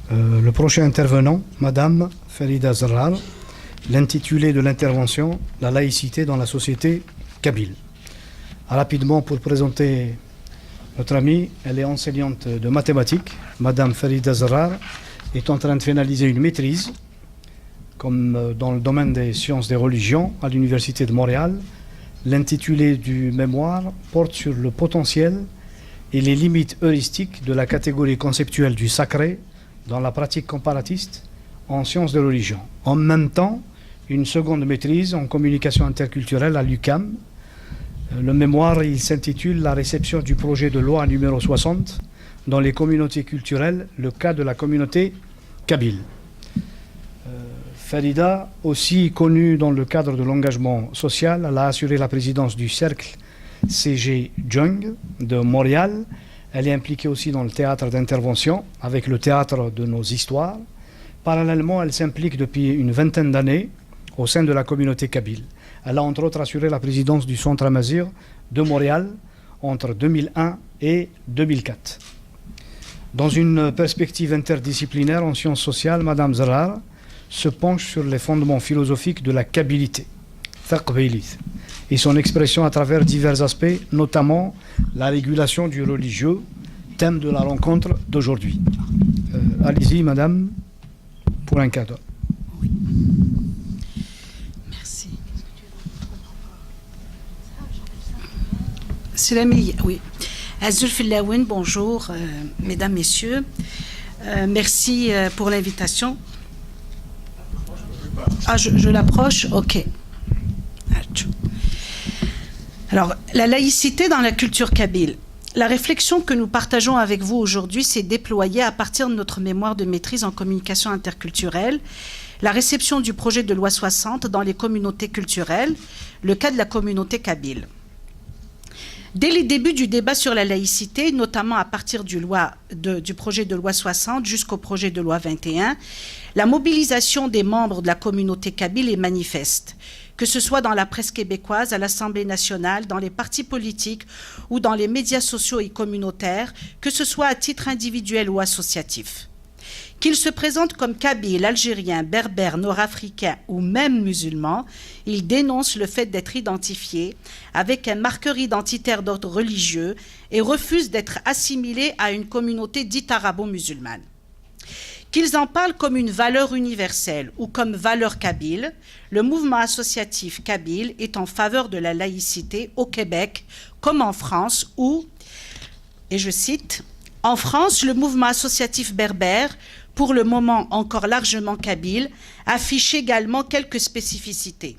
Le prochain intervenant, Madame Farida Zerrar, l'intitulé de l'intervention, la laïcité dans la société kabyle. Rapidement, pour présenter notre amie, elle est enseignante de mathématiques. Madame Farida Zerrar est en train de finaliser une maîtrise comme dans le domaine des sciences des religions à l'Université de Montréal. L'intitulé du mémoire porte sur le potentiel et les limites heuristiques de la catégorie conceptuelle du sacré dans la pratique comparatiste en sciences de religion. En même temps, une seconde maîtrise en communication interculturelle à l'UQAM. Le mémoire, il s'intitule « La réception du projet de loi numéro 60 dans les communautés culturelles, le cas de la communauté kabyle ». Farida, aussi connue dans le cadre de l'engagement social, elle a assuré la présidence du cercle CG Jung de Montréal. Elle est impliquée aussi dans le théâtre d'intervention avec le théâtre de nos histoires. Parallèlement, elle s'implique depuis une vingtaine d'années au sein de la communauté kabyle. Elle a entre autres assuré la présidence du Centre Amazir de Montréal entre 2001 et 2004. Dans une perspective interdisciplinaire en sciences sociales, Madame Zerrar se penche sur les fondements philosophiques de la kabilité, et son expression à travers divers aspects, notamment la régulation du religieux, thème de la rencontre d'aujourd'hui. Allez-y, Madame, pour un cadeau. Oui. Merci. Salami, oui. Azul Filaouen, bonjour, mesdames, messieurs. Merci pour l'invitation. Ah, je l'approche? Ok. Alors, la laïcité dans la culture kabyle. La réflexion que nous partageons avec vous aujourd'hui s'est déployée à partir de notre mémoire de maîtrise en communication interculturelle, la réception du projet de loi 60 dans les communautés culturelles, le cas de la communauté kabyle. Dès les débuts du débat sur la laïcité, notamment à partir du projet de loi 60 jusqu'au projet de loi 21, la mobilisation des membres de la communauté kabyle est manifeste, que ce soit dans la presse québécoise, à l'Assemblée nationale, dans les partis politiques ou dans les médias sociaux et communautaires, que ce soit à titre individuel ou associatif. Qu'ils se présentent comme kabyles, algériens, berbères, nord-africains ou même musulmans, ils dénoncent le fait d'être identifiés avec un marqueur identitaire d'ordre religieux et refusent d'être assimilés à une communauté dite arabo-musulmane. Qu'ils en parlent comme une valeur universelle ou comme valeur kabyle, le mouvement associatif kabyle est en faveur de la laïcité au Québec comme en France où, et je cite, « En France, le mouvement associatif berbère, pour le moment encore largement kabyle, affiche également quelques spécificités.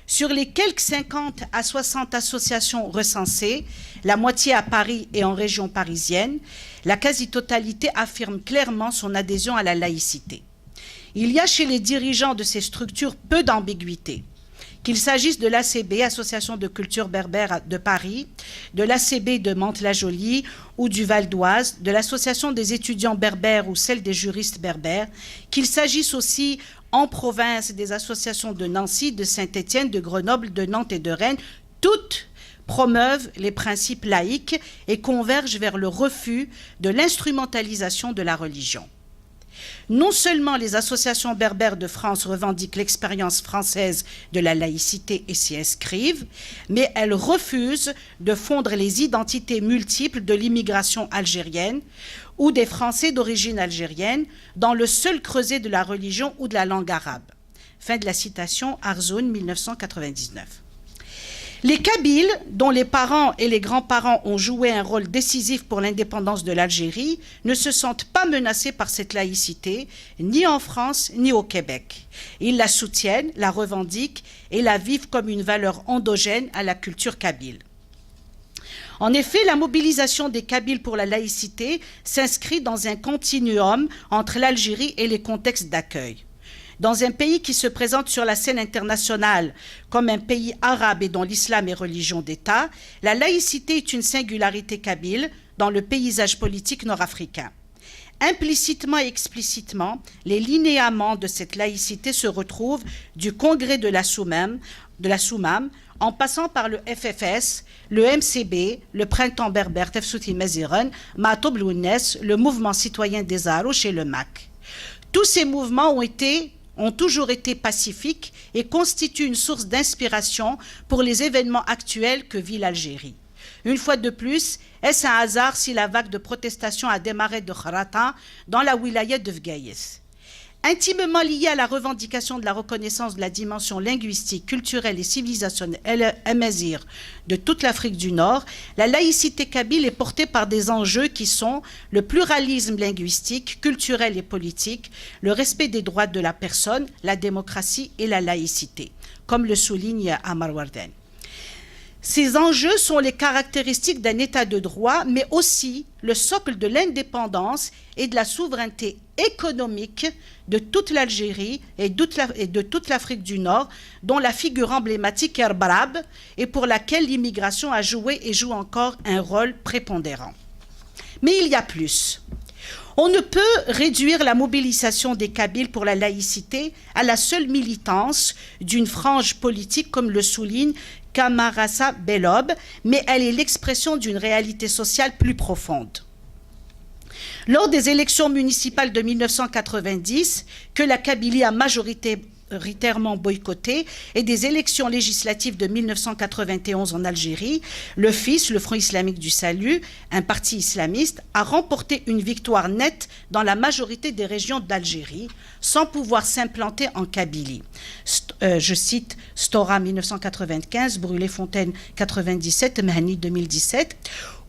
Sur les quelques 50 à 60 associations recensées, la moitié à Paris et en région parisienne, la quasi-totalité affirme clairement son adhésion à la laïcité. Il y a chez les dirigeants de ces structures peu d'ambiguïté, qu'il s'agisse de l'ACB, Association de culture berbère de Paris, de l'ACB de Mantes-la-Jolie ou du Val d'Oise, de l'Association des étudiants berbères ou celle des juristes berbères, qu'il s'agisse aussi en province des associations de Nancy, de Saint-Étienne, de Grenoble, de Nantes et de Rennes, toutes promeuvent les principes laïques et convergent vers le refus de l'instrumentalisation de la religion. Non seulement les associations berbères de France revendiquent l'expérience française de la laïcité et s'y inscrivent, mais elles refusent de fondre les identités multiples de l'immigration algérienne ou des Français d'origine algérienne dans le seul creuset de la religion ou de la langue arabe. Fin de la citation, Arzoun, 1999. Les Kabyles, dont les parents et les grands-parents ont joué un rôle décisif pour l'indépendance de l'Algérie, ne se sentent pas menacés par cette laïcité, ni en France, ni au Québec. Ils la soutiennent, la revendiquent et la vivent comme une valeur endogène à la culture kabyle. En effet, la mobilisation des Kabyles pour la laïcité s'inscrit dans un continuum entre l'Algérie et les contextes d'accueil. Dans un pays qui se présente sur la scène internationale comme un pays arabe et dont l'islam est religion d'État, la laïcité est une singularité kabyle dans le paysage politique nord-africain. Implicitement et explicitement, les linéaments de cette laïcité se retrouvent du congrès de la Soumam en passant par le FFS, le MCB, le Printemps berbère Tefsouti Maziran, Matoub Lounes, le Mouvement citoyen des Arouches et le MAC. Tous ces mouvements ont toujours été pacifiques et constituent une source d'inspiration pour les événements actuels que vit l'Algérie. Une fois de plus, est-ce un hasard si la vague de protestation a démarré de Kharata dans la wilaya de Fgaïs? Intimement liée à la revendication de la reconnaissance de la dimension linguistique, culturelle et civilisationnelle amazigh de toute l'Afrique du Nord, la laïcité kabyle est portée par des enjeux qui sont le pluralisme linguistique, culturel et politique, le respect des droits de la personne, la démocratie et la laïcité, comme le souligne Amar Warden. Ces enjeux sont les caractéristiques d'un État de droit, mais aussi le socle de l'indépendance et de la souveraineté économique de toute l'Algérie et de toute l'Afrique du Nord, dont la figure emblématique est Erbrab, et pour laquelle l'immigration a joué et joue encore un rôle prépondérant. Mais il y a plus. On ne peut réduire la mobilisation des Kabyles pour la laïcité à la seule militance d'une frange politique, comme le souligne Kamarasa Belob, mais elle est l'expression d'une réalité sociale plus profonde. Lors des élections municipales de 1990, que la Kabylie a majoritairement boycottées, et des élections législatives de 1991 en Algérie, le FIS, le Front islamique du salut, un parti islamiste, a remporté une victoire nette dans la majorité des régions d'Algérie, sans pouvoir s'implanter en Kabylie. Je cite Stora 1995, Brûlé-Fontaine 97, Mahani 2017,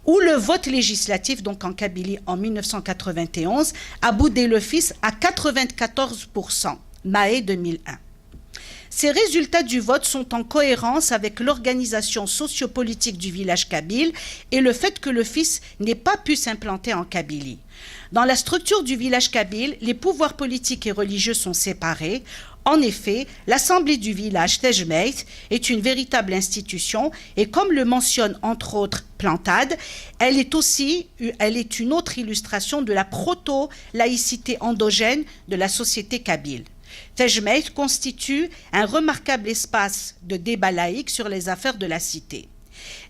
où le vote législatif, donc en Kabylie en 1991, a boudé le FIS à 94%, Mahé 2001. Ces résultats du vote sont en cohérence avec l'organisation sociopolitique du village kabyle et le fait que le FIS n'ait pas pu s'implanter en Kabylie. Dans la structure du village kabyle, les pouvoirs politiques et religieux sont séparés. En effet, l'Assemblée du village Tejmeit est une véritable institution et comme le mentionne entre autres Plantade, elle est une autre illustration de la proto-laïcité endogène de la société kabyle. Tejmeit constitue un remarquable espace de débat laïque sur les affaires de la cité.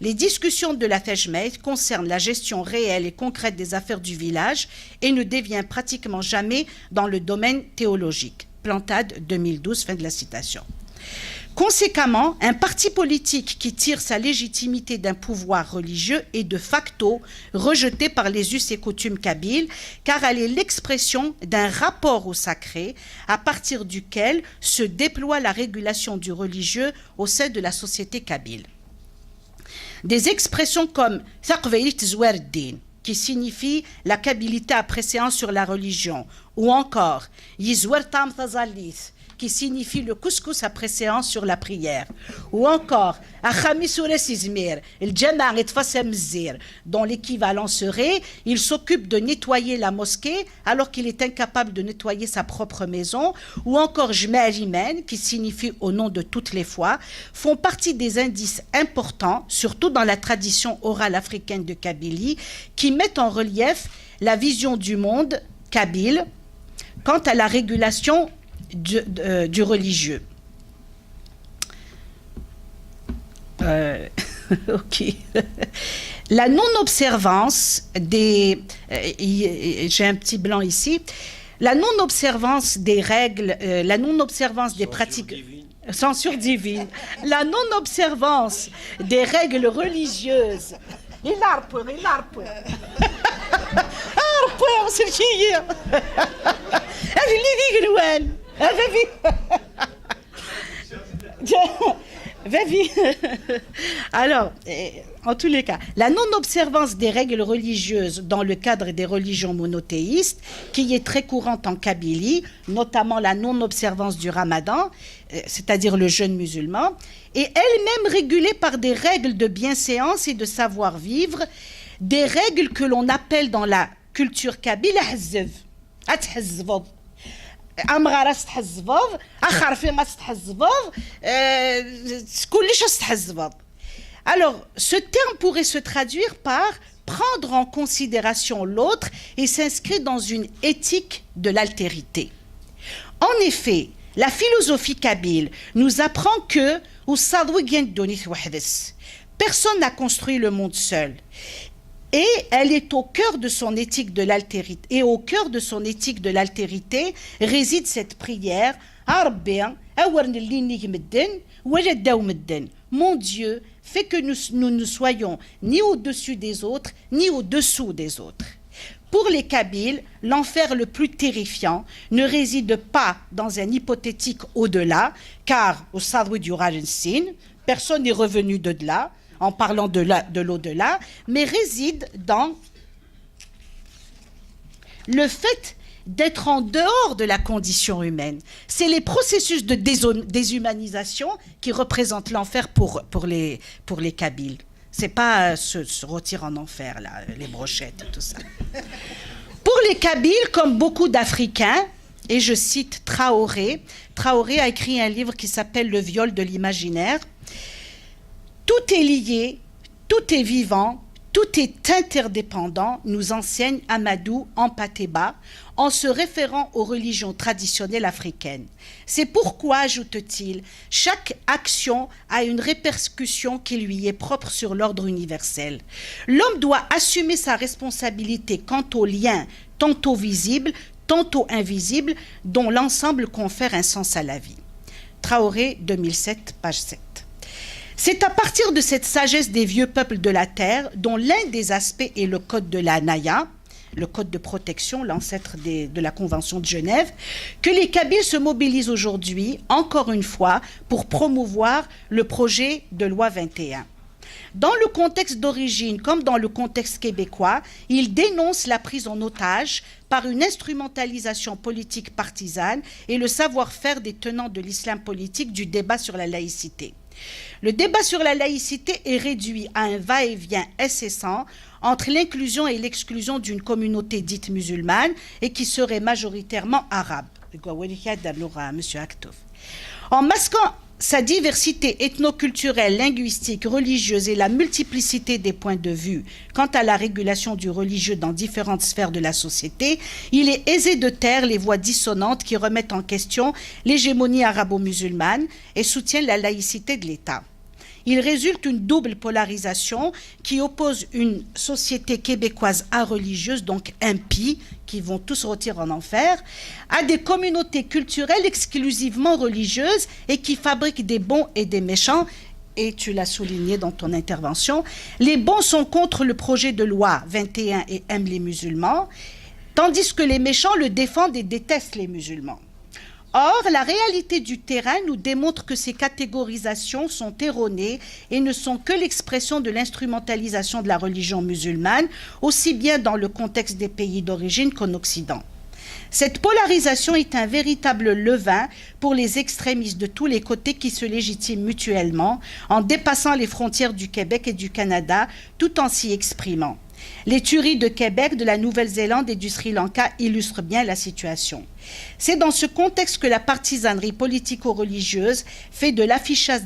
Les discussions de la Tejmeit concernent la gestion réelle et concrète des affaires du village et ne déviennent pratiquement jamais dans le domaine théologique. Plantade 2012, fin de la citation. Conséquemment, un parti politique qui tire sa légitimité d'un pouvoir religieux est de facto rejeté par les us et coutumes kabyles, car elle est l'expression d'un rapport au sacré à partir duquel se déploie la régulation du religieux au sein de la société kabyle. Des expressions comme « Thaqveilit Zouerdin » qui signifie la kabilité après séance sur la religion, ou encore « Yizwertam Tazalith » qui signifie le couscous après séance sur la prière, ou encore « Akhamis Izmir » dont l'équivalent serait « Il s'occupe de nettoyer la mosquée alors qu'il est incapable de nettoyer sa propre maison », ou encore « Jma'alimen » qui signifie « au nom de toutes les fois », font partie des indices importants, surtout dans la tradition orale africaine de Kabylie, qui mettent en relief la vision du monde kabyle quant à la régulation du religieux. Ok. La non-observance des... j'ai un petit blanc ici. La non-observance des règles, la non-observance des pratiques... Censure divine. La non-observance des règles religieuses. Alors, en tous les cas, la non-observance des règles religieuses dans le cadre des religions monothéistes, qui est très courante en Kabylie, notamment la non-observance du Ramadan, c'est-à-dire le jeûne musulman, est elle-même régulée par des règles de bienséance et de savoir-vivre, des règles que l'on appelle dans la culture kabyle atḥzvov. أمغارة ستحزفض أخر في ما ستحزفض كلش ستحزفض. Alors, ce terme pourrait se traduire par prendre en considération l'autre et s'inscrit dans une éthique de l'altérité. En effet, la philosophie kabyle nous apprend que Personne n'a construit le monde seul. Et elle est au cœur de son éthique de l'altérité. Et au cœur de son éthique de l'altérité réside cette prière. Mon Dieu, fait que nous ne soyons ni au-dessus des autres, ni au-dessous des autres. Pour les Kabyles, l'enfer le plus terrifiant ne réside pas dans un hypothétique au-delà, car au Sadwi du Rajensin, personne n'est revenu de là, en parlant de l'au-delà, mais réside dans le fait d'être en dehors de la condition humaine. C'est les processus de déshumanisation qui représentent l'enfer pour les Kabyles. C'est pas se retirer en enfer, là, les brochettes et tout ça. Pour les Kabyles, comme beaucoup d'Africains, et je cite Traoré a écrit un livre qui s'appelle « Le viol de l'imaginaire ». Tout est lié, tout est vivant, tout est interdépendant, nous enseigne Amadou Ampateba, en se référant aux religions traditionnelles africaines. C'est pourquoi, ajoute-t-il, chaque action a une répercussion qui lui est propre sur l'ordre universel. L'homme doit assumer sa responsabilité quant aux liens, tantôt visibles, tantôt invisibles, dont l'ensemble confère un sens à la vie. Traoré, 2007, page 7. C'est à partir de cette sagesse des vieux peuples de la terre, dont l'un des aspects est le code de la Naya, le code de protection, l'ancêtre de la Convention de Genève, que les Kabyles se mobilisent aujourd'hui, encore une fois, pour promouvoir le projet de loi 21. Dans le contexte d'origine comme dans le contexte québécois, ils dénoncent la prise en otage par une instrumentalisation politique partisane et le savoir-faire des tenants de l'islam politique du débat sur la laïcité. Le débat sur la laïcité est réduit à un va-et-vient incessant entre l'inclusion et l'exclusion d'une communauté dite musulmane et qui serait majoritairement arabe. En masquant sa diversité ethnoculturelle, linguistique, religieuse et la multiplicité des points de vue quant à la régulation du religieux dans différentes sphères de la société, il est aisé de taire les voix dissonantes qui remettent en question l'hégémonie arabo-musulmane et soutiennent la laïcité de l'État. Il résulte une double polarisation qui oppose une société québécoise religieuse, donc impie, qui vont tous rôtir en enfer, à des communautés culturelles exclusivement religieuses et qui fabriquent des bons et des méchants. Et tu l'as souligné dans ton intervention, les bons sont contre le projet de loi 21 et aiment les musulmans, tandis que les méchants le défendent et détestent les musulmans. Or, la réalité du terrain nous démontre que ces catégorisations sont erronées et ne sont que l'expression de l'instrumentalisation de la religion musulmane, aussi bien dans le contexte des pays d'origine qu'en Occident. Cette polarisation est un véritable levain pour les extrémistes de tous les côtés qui se légitiment mutuellement en dépassant les frontières du Québec et du Canada tout en s'y exprimant. Les tueries de Québec, de la Nouvelle-Zélande et du Sri Lanka illustrent bien la situation. C'est dans ce contexte que la partisanerie politico-religieuse fait de l'affichage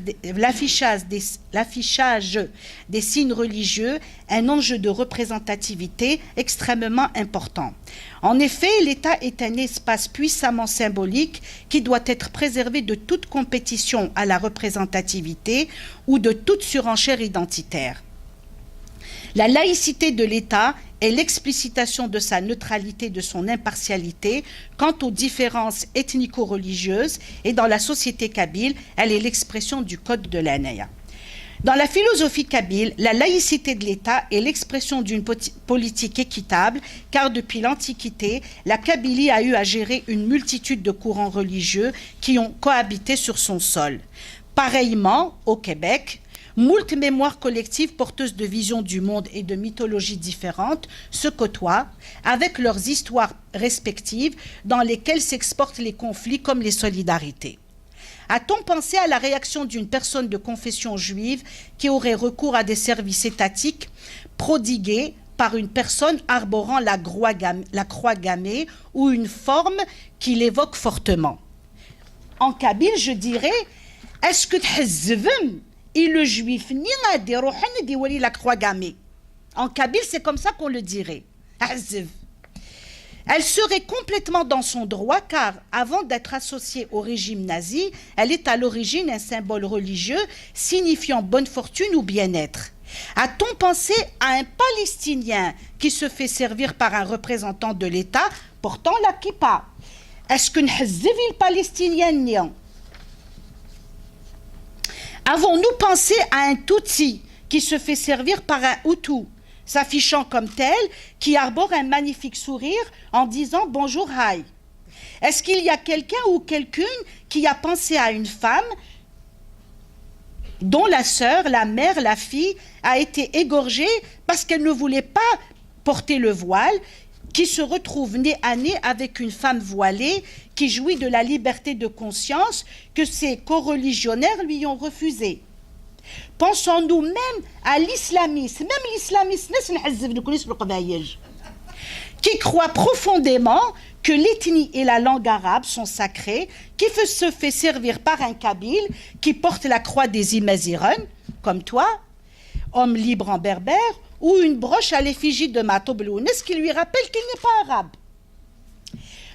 des signes religieux un enjeu de représentativité extrêmement important. En effet, l'État est un espace puissamment symbolique qui doit être préservé de toute compétition à la représentativité ou de toute surenchère identitaire. La laïcité de l'État est l'explicitation de sa neutralité, de son impartialité quant aux différences ethnico-religieuses et dans la société kabyle, elle est l'expression du code de la Naya. Dans la philosophie kabyle, la laïcité de l'État est l'expression d'une politique équitable car depuis l'Antiquité, la Kabylie a eu à gérer une multitude de courants religieux qui ont cohabité sur son sol. Pareillement, au Québec, moult mémoires collectives porteuses de visions du monde et de mythologies différentes se côtoient avec leurs histoires respectives dans lesquelles s'exportent les conflits comme les solidarités. A-t-on pensé à la réaction d'une personne de confession juive qui aurait recours à des services étatiques prodigués par une personne arborant la croix gammée ou une forme qui l'évoque fortement? En kabyle, je dirais, est-ce que t'hazvem et le juif ni la croix gammée? En kabyle, c'est comme ça qu'on le dirait. Elle serait complètement dans son droit car, avant d'être associée au régime nazi, elle est à l'origine un symbole religieux signifiant bonne fortune ou bien-être. A-t-on pensé à un Palestinien qui se fait servir par un représentant de l'État portant la kippa? Est-ce que n'hazzivi le Palestinien? Avons-nous pensé à un Tutsi qui se fait servir par un Hutu, s'affichant comme tel, qui arbore un magnifique sourire en disant « Bonjour, hi ». Est-ce qu'il y a quelqu'un ou quelqu'une qui a pensé à une femme dont la sœur, la mère, la fille a été égorgée parce qu'elle ne voulait pas porter le voile, qui se retrouve nez à nez avec une femme voilée qui jouit de la liberté de conscience que ses coreligionnaires lui ont refusée? Pensons-nous même à l'islamisme, qui croit profondément que l'ethnie et la langue arabe sont sacrées, qui se fait servir par un kabyle qui porte la croix des Imaziren, comme toi, homme libre en berbère, ou une broche à l'effigie de Matoblounes qui lui rappelle qu'il n'est pas arabe.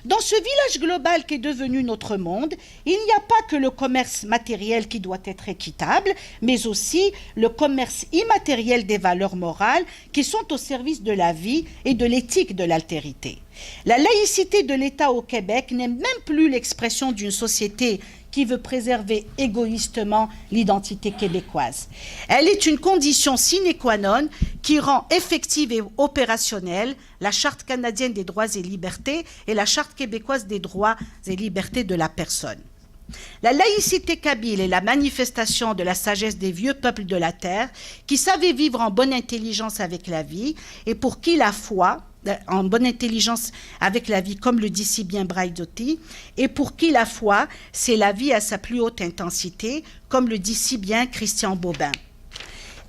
Dans ce village global qui est devenu notre monde, il n'y a pas que le commerce matériel qui doit être équitable, mais aussi le commerce immatériel des valeurs morales qui sont au service de la vie et de l'éthique de l'altérité. La laïcité de l'État au Québec n'est même plus l'expression d'une société qui veut préserver égoïstement l'identité québécoise. Elle est une condition sine qua non qui rend effective et opérationnelle la Charte canadienne des droits et libertés et la Charte québécoise des droits et libertés de la personne. La laïcité kabyle est la manifestation de la sagesse des vieux peuples de la terre qui savaient vivre en bonne intelligence avec la vie et pour qui la foi, en bonne intelligence avec la vie, comme le dit si bien Braidotti, et pour qui la foi, c'est la vie à sa plus haute intensité, comme le dit si bien Christian Bobin.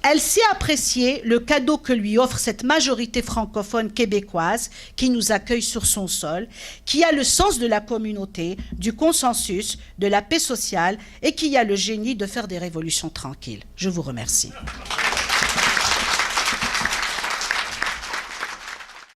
Elle sait apprécier le cadeau que lui offre cette majorité francophone québécoise qui nous accueille sur son sol, qui a le sens de la communauté, du consensus, de la paix sociale et qui a le génie de faire des révolutions tranquilles. Je vous remercie.